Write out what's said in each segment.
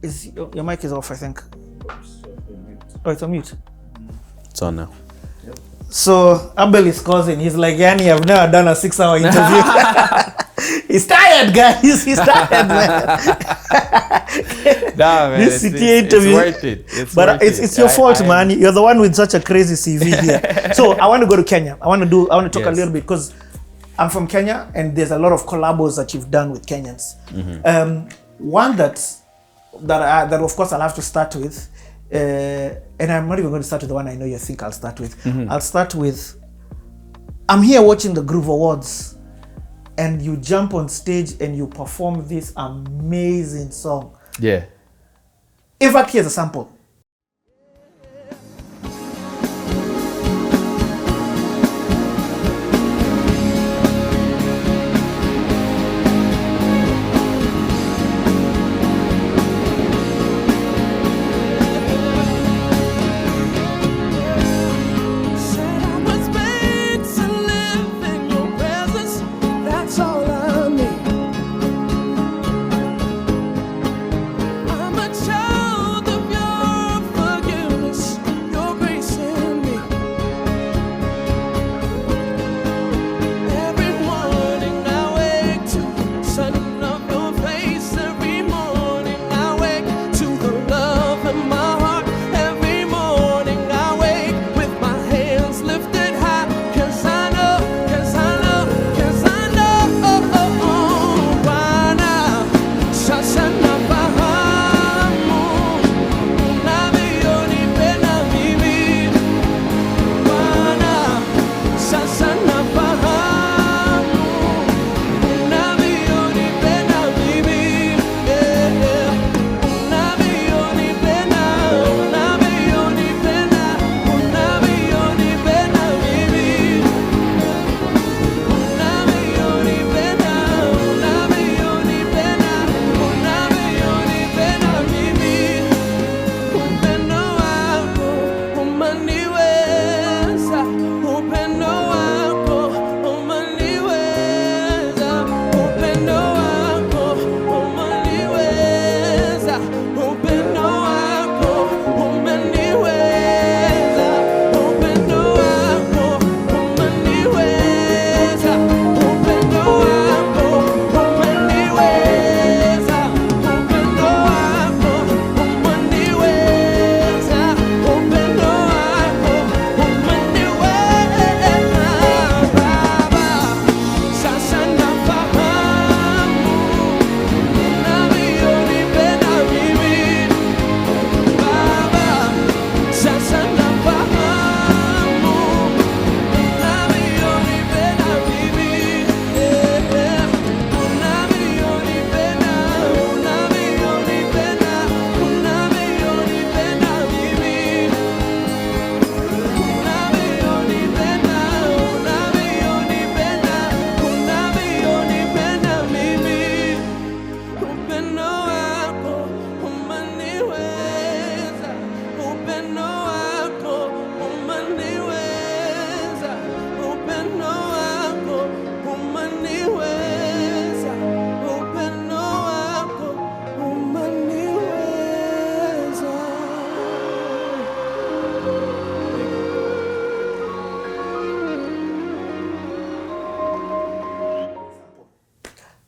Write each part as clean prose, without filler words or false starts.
Is your mic is off, I think. Oh, it's on mute. It's on now. So Abel is causing. He's like, Yanni, I've never done a 6-hour interview. He's tired, guys. He's tired, man. Nah, man, This CTA interview. It's worth it. It's your fault, man. You're the one with such a crazy CV here. So I want to go to Kenya. I want to talk a little bit because I'm from Kenya and there's a lot of collabos that you've done with Kenyans. One that of course I'll have to start with. And I'm not even going to start with the one I know you think I'll start with. I'll start with, I'm here watching the Groove Awards and you jump on stage and you perform this amazing song. Yeah. In fact, here's a sample.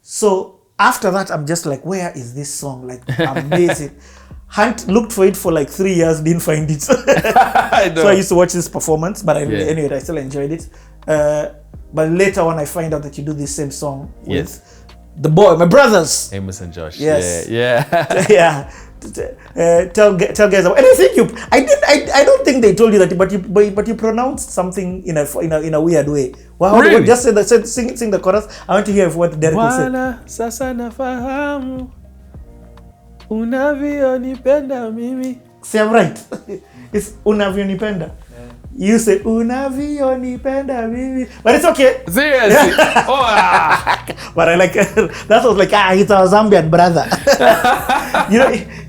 So after that, I'm just like, where is this song? Like, amazing. Hunt looked for it for like 3 years, didn't find it. So I used to watch this performance, but anyway, I still enjoyed it. But later on, I find out that you do this same song with the boy, my brothers. Amos and Josh. Yes. Yeah. Yeah. Tell guys, and I think I don't think they told you that, but you pronounced something in a weird way. Wow, really? Just sing the chorus. I want to hear what Derek will say. Wana sasa nafahamu unavyonipenda mimi. See, I'm right. It's unavyonipenda. You say unavyonipenda mimi, but it's okay. Seriously? But I like that was like it's our Zambian brother.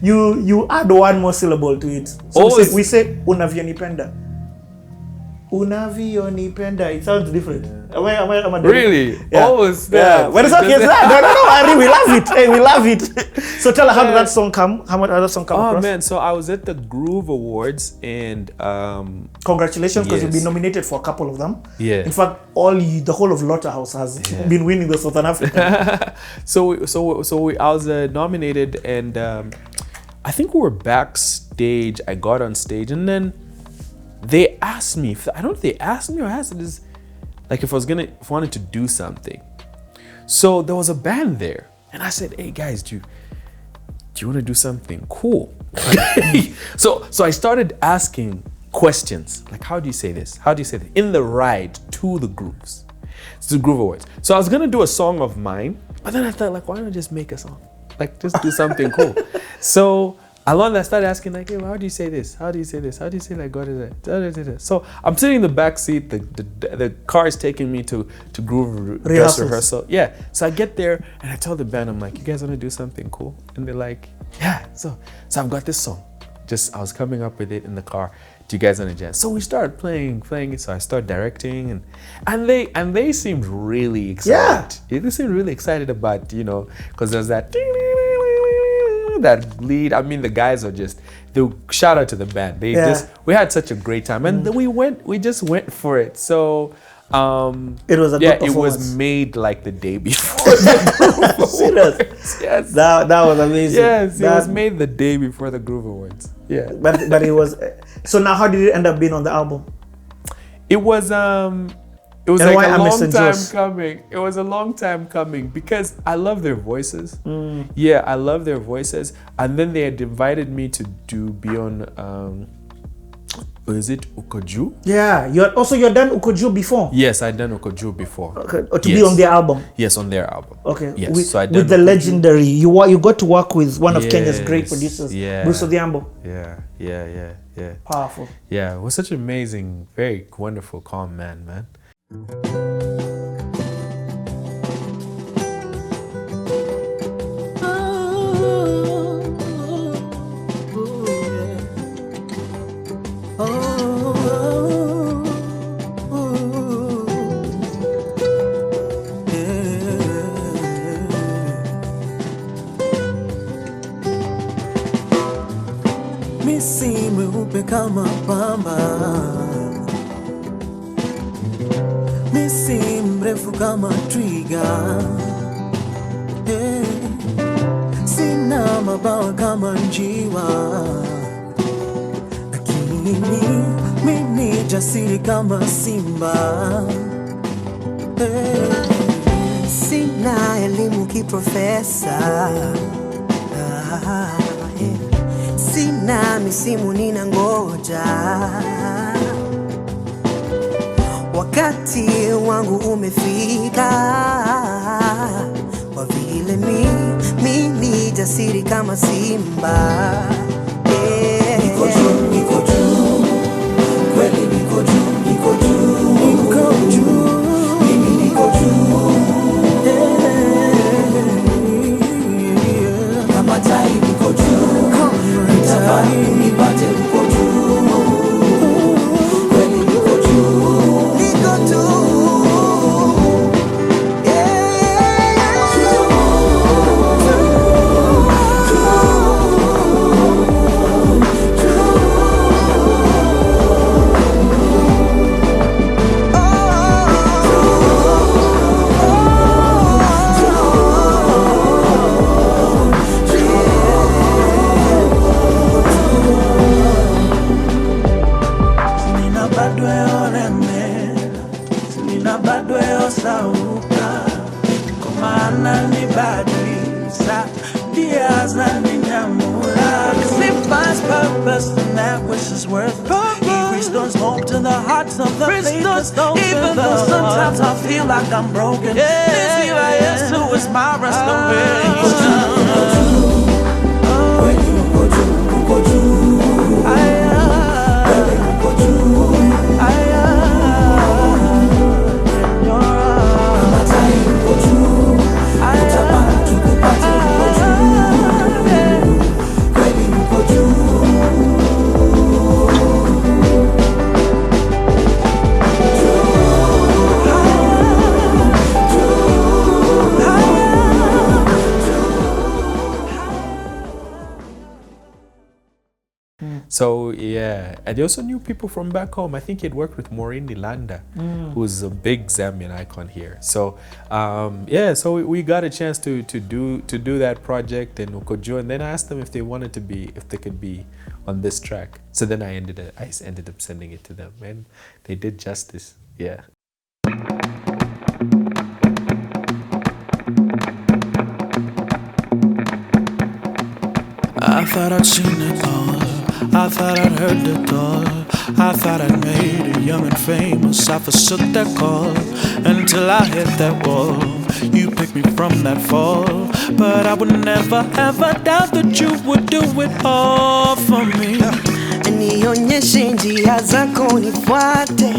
You add one more syllable to it. So we say unavyonipenda. Unavyonipenda. It sounds different. Am I Really? Yeah. Oh, snap. Yeah. But it's okay. No, Ari, we love it. Hey, we love it. So tell her, how did that song come? How did that song come across? Oh man, so I was at the Groove Awards and Congratulations, because you've yes. been nominated for a couple of them. Yeah. In fact, the whole of Lotterhouse has been winning the Southern African. So I was nominated, and I think we were backstage. I got on stage, and then they asked me. I don't know if they asked me or asked this, like if I wanted to do something. So there was a band there, and I said, "Hey guys, do you want to do something cool?" So I started asking questions like, "How do you say this? How do you say that?" In the ride to the Grooves, to the Groove Awards. So I was gonna do a song of mine, but then I thought, like, why don't I just make a song? Like, just do something cool. So along that, I started asking, like, hey, how do you say this? How do you say this? How do you say, like, God is it? So I'm sitting in the back seat. The car is taking me to Groove dress rehearsal. Yeah. So I get there and I tell the band, I'm like, you guys want to do something cool? And they're like, yeah. So I've got this song. I was coming up with it in the car. Do you guys want to jam? So we started playing it. So I started directing, and they seemed really excited. Yeah. They seemed really excited about, because there's that lead. I mean, the guys are shout out to the band. We had such a great time, and then we just went for it. So it was a good performance. It was made like the day before. Serious? Yes. That was amazing. Yes, it was made the day before the Groove Awards. Yeah. But it was. So now, how did it end up being on the album? It was like a long time coming. It was a long time coming because I love their voices. Yeah, I love their voices. And then they had invited me to be on is it Ukoju? Yeah, you're done Ukoju before. Yes, I'd done Ukoju before. Okay, or to be on their album. Yes, on their album. Okay. Yes, so with the legendary, you got to work with one of Kenya's great producers, Bruce Odhiambo. Yeah. Powerful. Yeah, it was such an amazing, very wonderful, calm man. Kama pamba, misi mrefu kama twiga, sina mabawa kama njiwa, lakini mimi jasiri kama simba, sina elimu kiprofesa, sina misimu nina ngoja, wakati wangu umefika, kwa vile mimi jasiri kama simba. Niko juu, kweli niko juu, mimi niko juu, kama tai niko juu. Nipate uko juu, kweli niko juu, even though sometimes I feel like I'm broken. This here I am, so it's my restoration. So yeah, and he also knew people from back home. I think he'd worked with Maureen Nilanda, who's a big Zambian icon here. So yeah, so we got a chance to do that project in Ukojo, and then I asked them if they could be on this track. So then I ended up sending it to them, and they did justice. Yeah. I thought I'd seen it all, I thought I'd heard it all, I thought I'd made it young and famous. I forsook that call until I hit that wall. You picked me from that fall, but I would never ever doubt that you would do it all for me. Nionyeshe njia zako nifuate,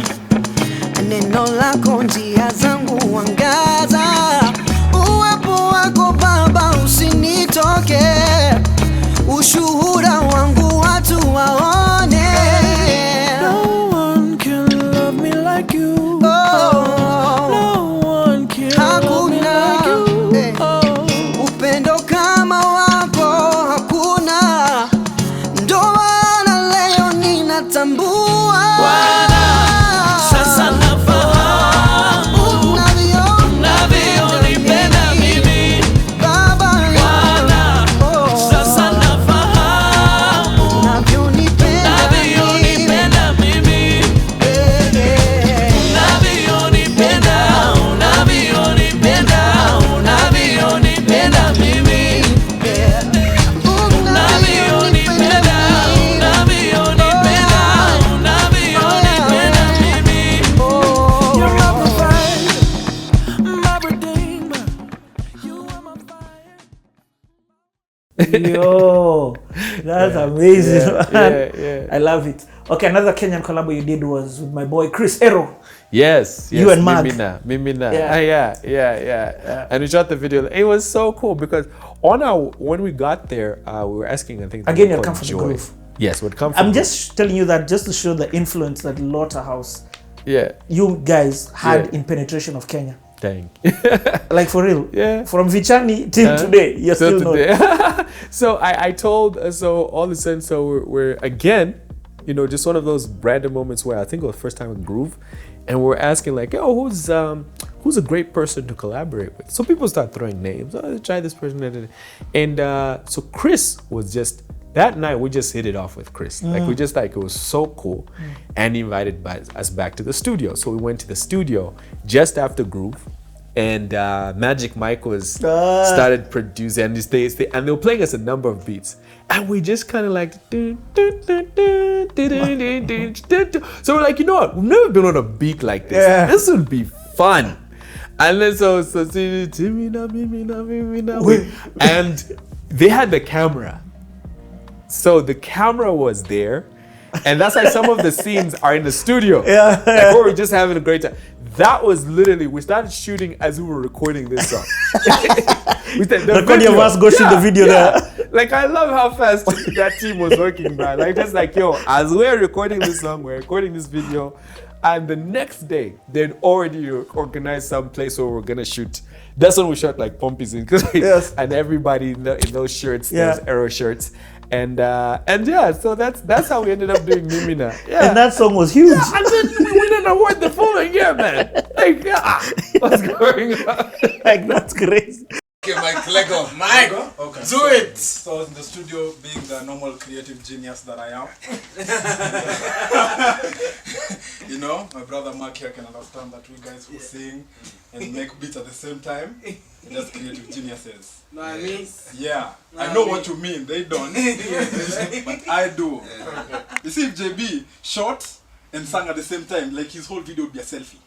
neno lako njia zangu angaza, uwepo wako Baba usinitoke, ushuhuda wangu watu waone. No one can love me like you. No one can love me like you. Upendo kama wako hakuna, ndo maana leo ninatambua. Sasa nafahamu unavyonipenda mimi Baba yangu. Sasa nafahamu Unavyonipenda mimi You're my provider, my redeemer. You are my fire. Yo, that's amazing, man. Yeah. I love it. Okay, another Kenyan collab you did was with my boy Chris Ero. Yes. You and Mark. Mimina. Yeah. Yeah. And we shot the video. It was so cool because when we got there, we were asking, I think, Again, you'd come from the groove. Yes, would come from. I'm just telling you that just to show the influence that Laughterhouse, Yeah. you guys had Yeah. in penetration of Kenya. Thank you. Like for real. Yeah. From Vichani till today, you're still not. So I told, so all of a sudden, so we're again, just one of those random moments where I think it was the first time in Groove, and we're asking like, oh, who's a great person to collaborate with? So people start throwing names. Oh, try this person. And so Chris was just, that night we just hit it off with Chris. Like we just it was so cool, and he invited us back to the studio. So we went to the studio just after Groove, and Magic Mike was started producing, and they were playing us a number of beats, and we just kind of like so we're like, you know what, we've never been on a beat like this. Yeah. This would be fun. And then so and they had the camera. So the camera was there, and that's why some of the scenes are in the studio. Yeah. Like we were just having a great time. That was literally, we started shooting as we were recording this song. The Cody of us go shoot the video there. Like I love how fast that team was working, man. Like just like, yo, as we're recording this song, we're recording this video, and the next day they'd already organized some place where we're gonna shoot. That's when we shot like Pompies in, Yes. and everybody in those shirts, Yeah. those Aero shirts. And yeah, so that's how we ended up doing Mimina. Yeah. And that song was huge. And then we win an award the following year, man. Like, what's going on? Like, that's crazy. Okay, Mike, let go. Mike, Okay. do it. So I was in the studio being the normal creative genius that I am. My brother Mark here can understand that we guys who sing and make beats at the same time, we're just creative geniuses. No, I mean, Yeah, I know what you mean, they don't, but I do. You see, if JB shot and sang at the same time, like his whole video would be a selfie.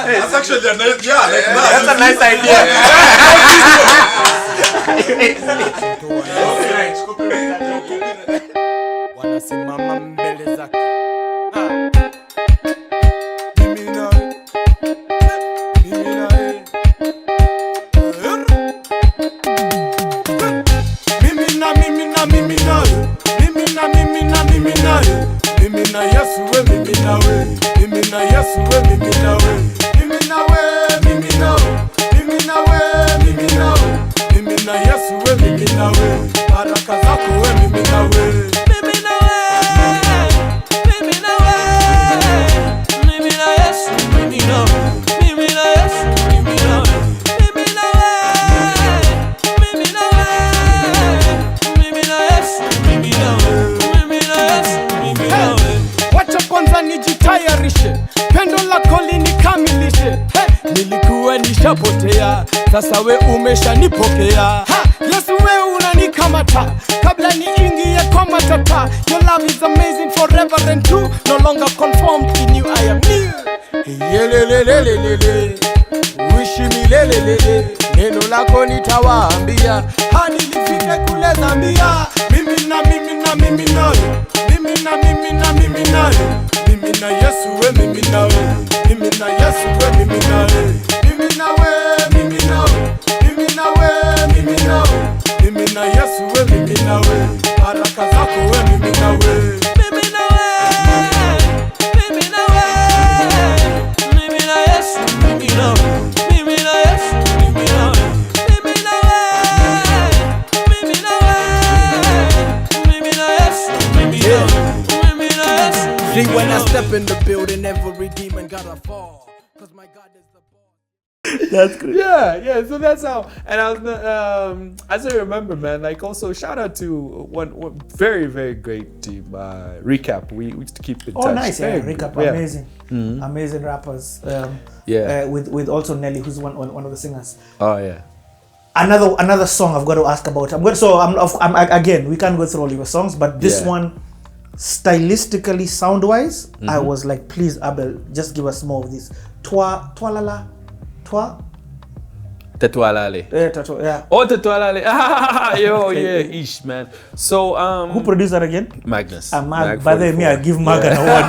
That's actually a nice, that's a nice idea. Wanasimama mbele zake. Mimina Yesu we, mimina we, mimina Yesu we, mimina we, mimina we, mimina we, mimina we, mimina we. sasa we umeshanipokea. Yesu we unanikamata kabla niingie kwa matata. Your love is amazing forever and true, no longer conformed, in you I am new. Yelelelelelele, wishi milelelele, neno lako nitawaambia hadi nifike kule Zambia. Mimi na mimi na mimi nayo, mimi na mimi na mimi nayo, mimi na Yesu we mimi nawe, mimi na Yesu we mimi nawe, mimi nawe, mimi nawe, mimi nawe, mimi nawe, mimi na Yesu we mimi nawe, baraka zako we mimi nawe, mimi nawe, mimi nawe, mimi na Yesu mimi nawe, mimi na Yesu mimi nawe, mimi nawe, mimi nawe, mimi na Yesu mimi nawe, mimi na Yesu. See, when I step in the building, every demon gotta fall, 'cause my God is the boss. That's great. Yeah. So that's how. And I was, as I remember, man. Like also, shout out to one very, very great team. Recap. We used to keep in touch. Oh, nice. Yeah, Very Recap. good. Yeah. Amazing. Amazing rappers. Yeah. With also Nelly, who's one of the singers. Oh yeah. Another song I've got to ask about. I'm again, we can't go through all your songs, but this Yeah. one, stylistically, sound wise, I was like, please, Abel, just give us more of this. Twa la. Tetualale. Yeah. Oh, Tetualale. Yo, yeah, ish, man. So, Who produced that again? Magnus. Mag. By the way, I give Mag an award.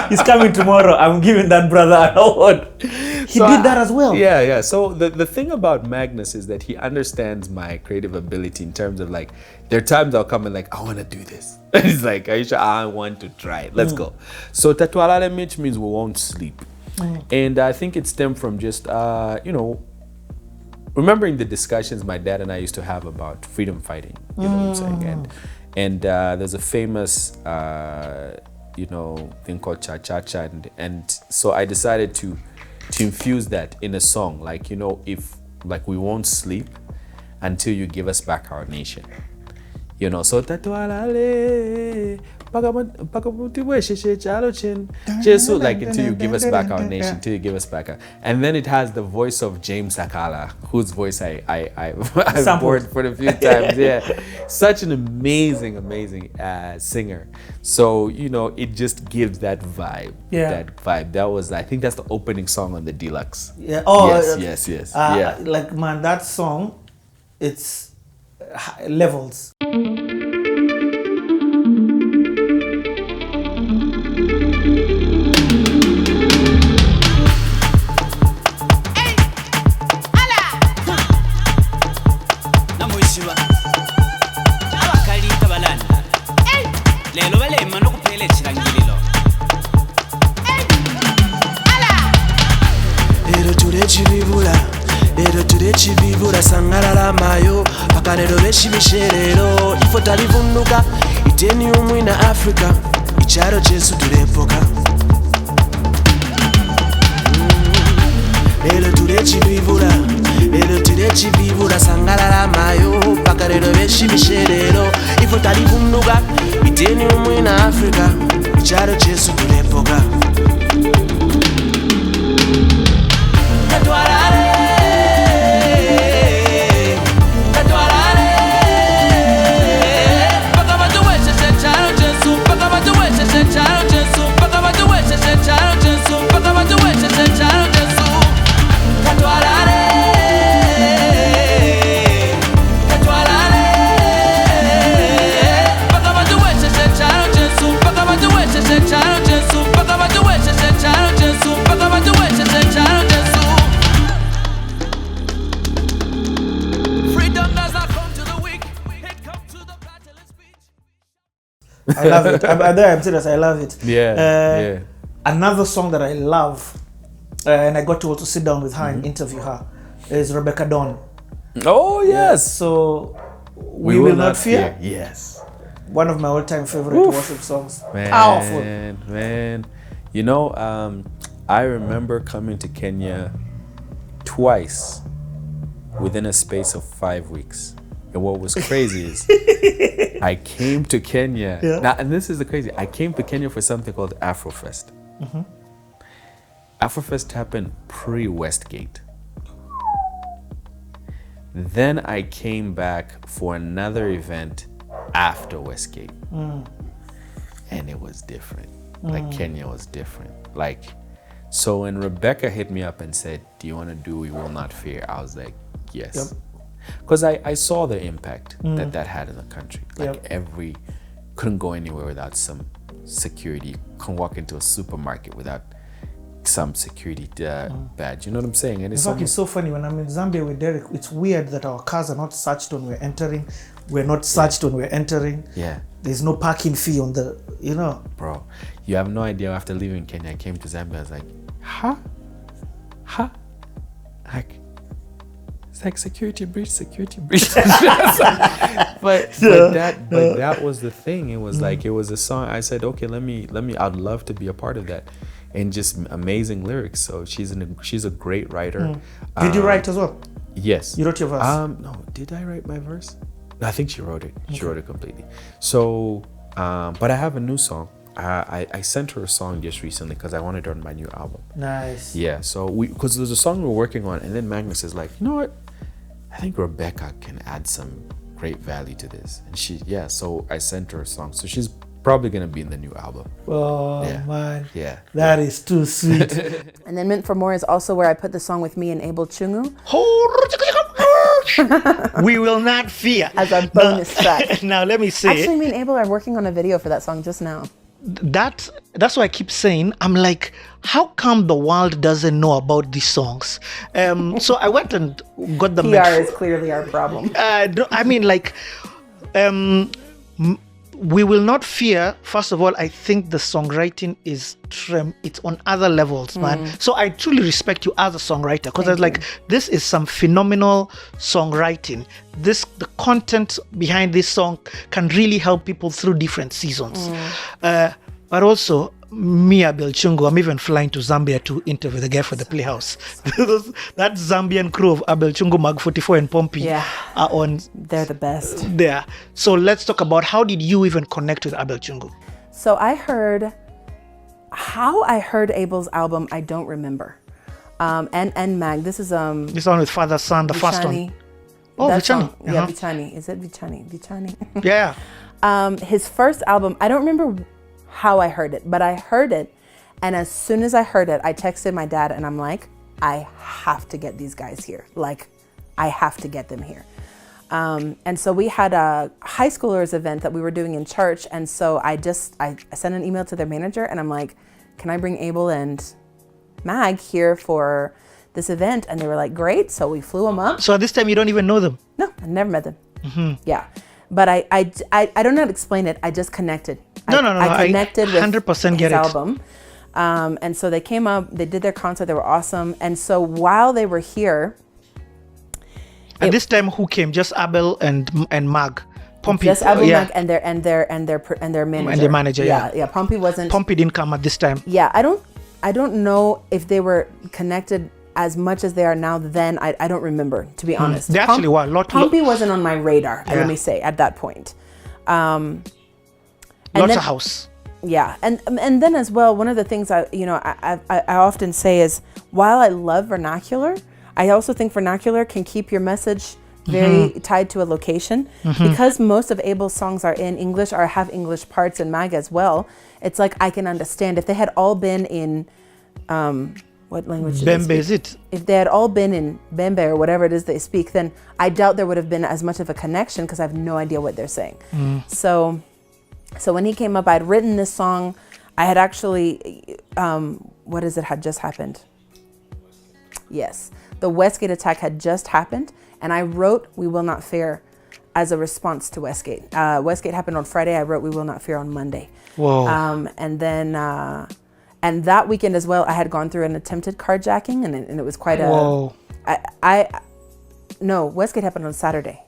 He's coming tomorrow. I'm giving that brother an award. He did that as well. Yeah. So the thing about Magnus is that he understands my creative ability in terms of like, there are times I'll come and like, I want to do this. And he's like, are you sure? I want to try it. Let's go. So Tetualale Mitch means we won't sleep. And I think it stemmed from just, remembering the discussions my dad and I used to have about freedom fighting, you know what I'm saying? And there's a famous, thing called cha-cha-cha. And so I decided to infuse that in a song. Like, if like we won't sleep until you give us back our nation. So Tetualale. Jesus, like until you give us back our nation, until you give us back our, and then it has the voice of James Sakala, whose voice I've bored for a few times. Yeah, such an amazing singer. So it just gives that vibe. Yeah. That vibe. That was, I think that's the opening song on the Deluxe. Yeah. Oh, yes. Yeah. Like, man, that song, it's levels. Chivibura sangalala mayo pakalero beshimisherero ifo talivunduka iteni umwina Africa icharo chesu tulepoka lero ture chivibura sangalala mayo pakalero beshimisherero ifo talivunduka iteni umwina Africa icharo chesu tulepoka I love it. I'm serious. I love it. Yeah. Another song that I love, and I got to also sit down with her and interview her, is Rebecca Dawn. Oh yes. So we will not fear. Yes. One of my all-time favorite worship songs. Man, Powerful. Man. I remember coming to Kenya twice within a space of 5 weeks. And what was crazy is I came to Kenya. Yeah. Now, and this is the crazy. I came to Kenya for something called Afrofest. Afrofest happened pre-Westgate. Then I came back for another event after Westgate. And it was different. Like Kenya was different. Like, so when Rebecca hit me up and said, do you want to do We Will Not Fear? I was like, yes. Because I saw the impact that had in the country. Like couldn't go anywhere without some security. Couldn't walk into a supermarket without some security badge. You know what I'm saying? And In fact, it's so funny. When I'm in Zambia with Derek, it's weird that our cars are not searched when we're entering. We're not searched when we're entering. Yeah. There's no parking fee on the, you know. Bro, you have no idea. After leaving Kenya, I came to Zambia. I was like, huh? Like, it's like security breach. but that was the thing. It was like, it was a song. I said, okay, let me. I'd love to be a part of that, and just amazing lyrics. So she's a great writer. Did you write as well? Yes. You wrote your verse? No. Did I write my verse? No, I think she wrote it. She wrote it completely. So, but I have a new song. I sent her a song just recently because I wanted her on my new album. Nice. Yeah. So because there's a song we're working on, and then Magnus is like, you know what? I think Rebecca can add some great value to this. And so I sent her a song. So she's probably gonna be in the new album. Oh man. Yeah. That is too sweet. And then Meant for More is also where I put the song with me and Abel Chungu. We Will Not Fear. As a bonus track. Now let me say. Actually, me and Abel are working on a video for that song just now. That's why I keep saying, I'm like, how come the world doesn't know about these songs? So I went and got the PR is clearly our problem. I mean, like, We Will Not Fear. First of all, I think the songwriting is it's on other levels, man. So I truly respect you as a songwriter, because I was like, this is some phenomenal songwriting. The content behind this song can really help people through different seasons. But also, me, Abel Chungu, I'm even flying to Zambia to interview the guy for the Playhouse. That Zambian crew of Abel Chungu, Mag 44 and Pompey are on. They're the best. There. So let's talk about, how did you even connect with Abel Chungu? So how I heard Abel's album, I don't remember. And Mag, this is this one with Father Son, the first one. Oh, Vichani. Yeah, Vichani. Is it Vichani? Vichani. Yeah. His first album, I don't remember how I heard it, but I heard it, and as soon as I heard it, I texted my dad and I'm like, I have to get these guys here. Like, I have to get them here. And so we had a high schoolers event that we were doing in church, and so I sent an email to their manager and I'm like, can I bring Abel and Mag here for this event? And they were like, great. So we flew them up. So at this time you don't even know them? No, I never met them. Yeah. But I don't know how to explain it. I just connected. No. I connected with 100% his album. And so they came up, they did their concert, they were awesome. And so while they were here. At this time, who came? Just Abel and Mag? Pompey. Just Abel, Mag, and their manager. And their manager, Yeah, Pompey wasn't. Pompey didn't come at this time. Yeah, I don't know if they were connected as much as they are now then. I don't remember, to be honest. They actually were. Pompey wasn't on my radar, let me say, at that point. Lots of house. Yeah, and then as well, one of the things I often say is, while I love vernacular, I also think vernacular can keep your message very tied to a location. Because most of Abel's songs are in English or have English parts in Mag as well. It's like, I can understand if they had all been in what language Bembe is it? If they had all been in Bembe or whatever it is they speak, then I doubt there would have been as much of a connection, because I have no idea what they're saying. So when he came up, I'd written this song. I had actually, had just happened? Yes. The Westgate attack had just happened, and I wrote We Will Not Fear as a response to Westgate. Westgate happened on Friday. I wrote We Will Not Fear on Monday. Whoa. And then, and that weekend as well, I had gone through an attempted carjacking, and it was quite a... Whoa. No, Westgate happened on Saturday.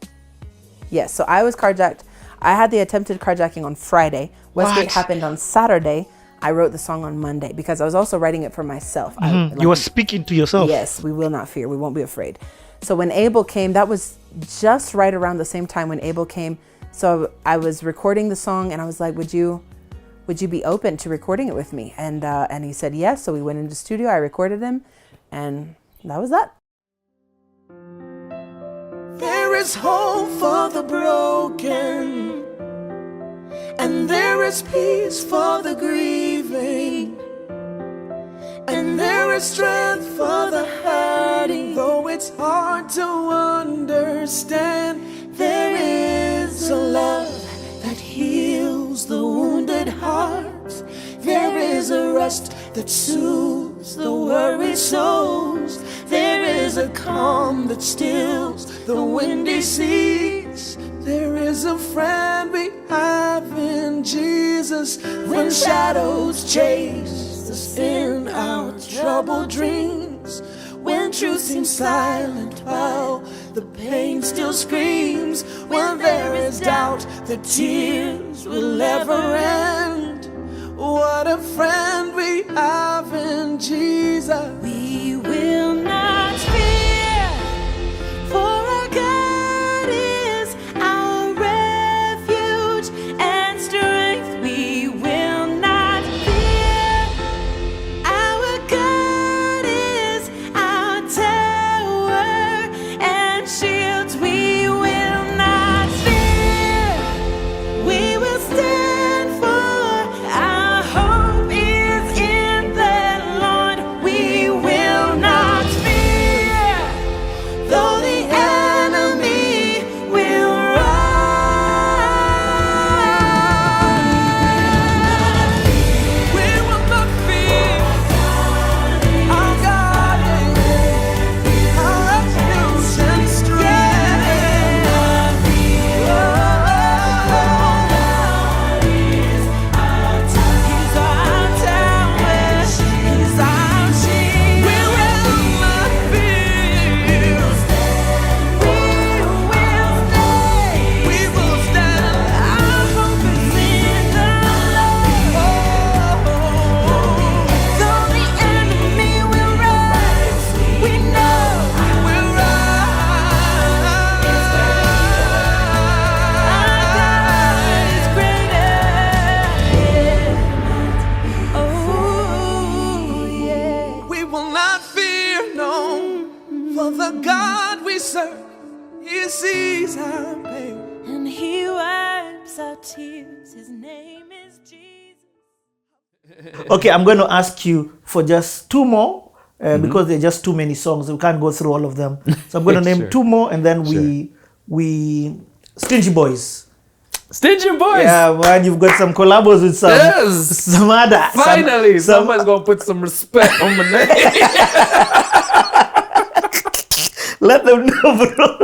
Yes, so I was carjacked. I had the attempted carjacking on Friday. Westgate happened on Saturday. I wrote the song on Monday because I was also writing it for myself. You were speaking to yourself. Yes, we will not fear. We won't be afraid. So when Abel came, that was just right around the same time when Abel came. So I was recording the song, and I was like, would you be open to recording it with me? And he said yes. So we went into the studio. I recorded him, and that was that. there is hope for the broken, and there is peace for the grieving, and there is strength for the hurting. Though it's hard to understand, there is a love that heals the wounded hearts. There is a rest that soothes the worried souls. There is a calm that stills the windy seas. There is a friend we have in Jesus. When shadows chase us in our troubled dreams, when truth seems silent while the pain still screams, when there is doubt that tears will never end, what a friend we have in Jesus. We will not fear, for our God is our refuge and strength. We will not fear, our God is our tower and shield. We will not fear, we will stand, for our hope is in the Lord. We will not fear, though the enemy will rise. We will not fear. Our God is our refuge and strength. He's our tower, he's our shield. We will not fear. We will stand. Our hope is in the Lord. Though the enemy will rise, we know We'll our God is greater. Oh, yeah. We will not fear, no, for the God we serve, He sees our pain. And he wipes our tears. His name is Jesus. Okay, I'm going to ask you for just two more because there are just too many songs. We can't go through all of them. So I'm going to name Sure. two more, and then we Stingy Boys. Stingy Boys. Yeah, man, you've got some collabos with some Yes. some other. Finally, some, somebody's gonna put some respect on my name. let them know, bro.